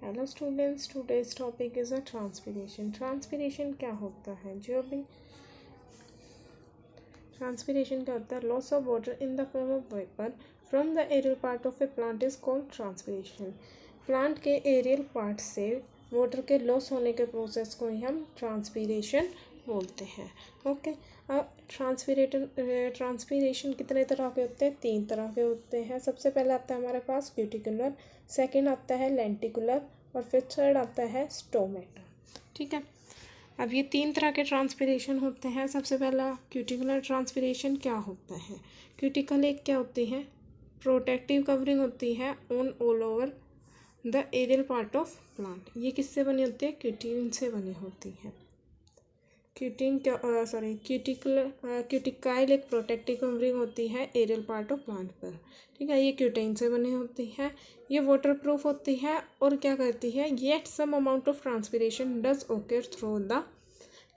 Hello students, today's topic is a transpiration. Transpiration क्या होता है? जो भी ट्रांसपीरेशन क्या होता है? Loss of water in the form of vapour from the aerial part of a plant is called transpiration. Plant के aerial part से वाटर के लॉस होने के प्रोसेस को ही हम ट्रांसपीरेशन बोलते हैं। ओके, अब ट्रांसपीरेशन कितने तरह के होते हैं? 3 तरह के होते हैं। सबसे पहले आता है हमारे पास क्यूटिकुलर, सेकंड आता है लेंटिकुलर और फिर थर्ड आता है स्टोमेटा। ठीक है, अब ये 3 तरह के ट्रांसपीरेशन होते हैं। सबसे पहला क्यूटिकुलर ट्रांसपीरेशन क्या होता है? क्यूटिकल एक क्या होती है? प्रोटेक्टिव कवरिंग होती है on all over the aerial part of plant. ये किससे बनी होती है? क्यूटिन से बनी होती है। क्यूटिकाइल एक प्रोटेक्टिव कवरिंग होती है एरियल पार्ट ऑफ प्लांट पर। ठीक है, ये क्यूटेन से बनी होती है। ये वाटर प्रूफ होती है और क्या करती है? Yet some amount of transpiration does occur through the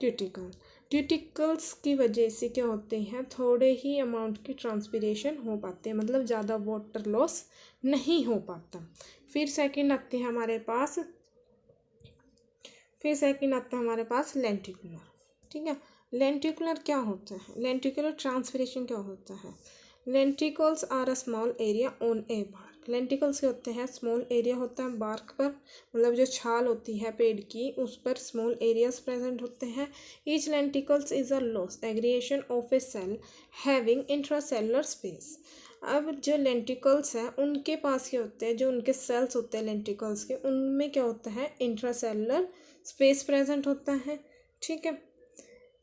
cuticle. Cuticles की वजह से क्या होते हैं? थोड़े ही अमाउंट की ट्रांसपीरेशन हो पाते हैं, मतलब ज़्यादा वाटर लॉस नहीं हो पाता। फिर सेकंड आता है हमारे पास लेंटिकुलर। ठीक है, लेंटिकुलर क्या होता है? लेंटिकुलर ट्रांसपीरेशन क्या होता है? Lenticels are a small area on a bark. Lenticels क्या होते हैं? स्मॉल एरिया होता है बार्क पर, मतलब जो छाल होती है पेड़ की उस पर स्मॉल एरियाज प्रेजेंट होते हैं। Each lenticels is a loss aggregation of a cell having intracellular space. अब जो लेंटिकल्स हैं उनके पास क्या होते हैं? जो उनके सेल्स होते हैं लेंटिकल्स के, उनमें क्या होता है? इंट्रासेलुलर स्पेस प्रेजेंट होता है। ठीक है,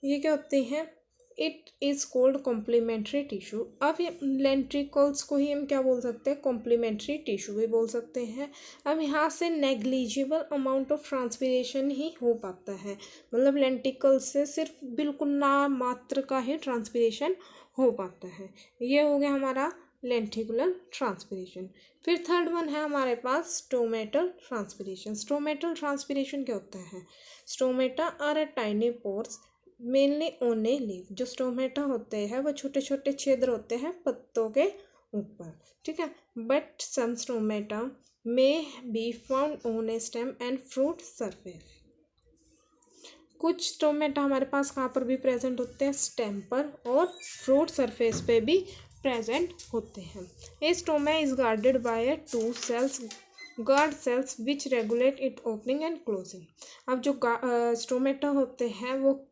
ये क्या होते हैं? It is called complementary tissue. अब ये लेंट्रिकल्स को ही हम क्या बोल सकते हैं? कॉम्प्लीमेंट्री टिश्यू भी बोल सकते हैं। अब यहाँ से नेग्लिजिबल अमाउंट ऑफ ट्रांसपीरेशन ही हो पाता है, मतलब लेंटिकल्स से सिर्फ बिल्कुल नाम मात्र का ही ट्रांसपीरेशन हो पाता है। ये हो गया हमारा लेंटिकुलर ट्रांसपीरेशन। फिर थर्ड वन है हमारे पास स्टोमेटल ट्रांसपीरेशन। स्टोमेटल ट्रांसपीरेशन क्या होता है? Stomata are a tiny pores mainly on a leaf. जो स्टोमेटा होते हैं वो छोटे छोटे छिद्र होते हैं पत्तों के ऊपर। ठीक है, but some stomata may be found on a stem and fruit surface. कुछ स्टोमेटा हमारे पास कहाँ पर भी प्रेजेंट होते हैं? स्टेम पर और फ्रूट सरफेस पे भी प्रेजेंट होते हैं। A stoma is guarded by 2 cells guard cells which regulate it opening and closing. अब जो स्टोमेटा होते हैं वो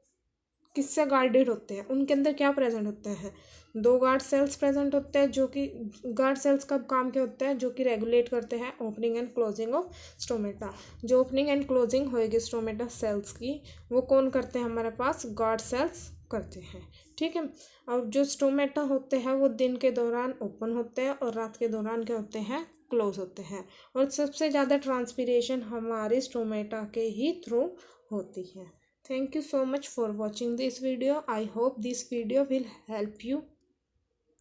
किससे गार्डेड होते हैं? उनके अंदर क्या प्रेजेंट होता है? 2 गार्ड सेल्स प्रेजेंट होते हैं, जो कि गार्ड सेल्स का काम क्या होता है? जो कि रेगुलेट करते हैं opening and closing of stomata. जो ओपनिंग एंड क्लोजिंग होएगी स्टोमेटा सेल्स की, वो कौन करते हैं? हमारे पास गार्ड सेल्स करते हैं। ठीक है, और जो स्टोमेटा होते हैं वो दिन के दौरान ओपन होते हैं और रात के दौरान क्या होते हैं? क्लोज होते हैं। और सबसे ज़्यादा ट्रांसपीरेशन हमारे स्टोमेटा के ही थ्रू होती है। Thank you so much for watching this video. I hope this video will help you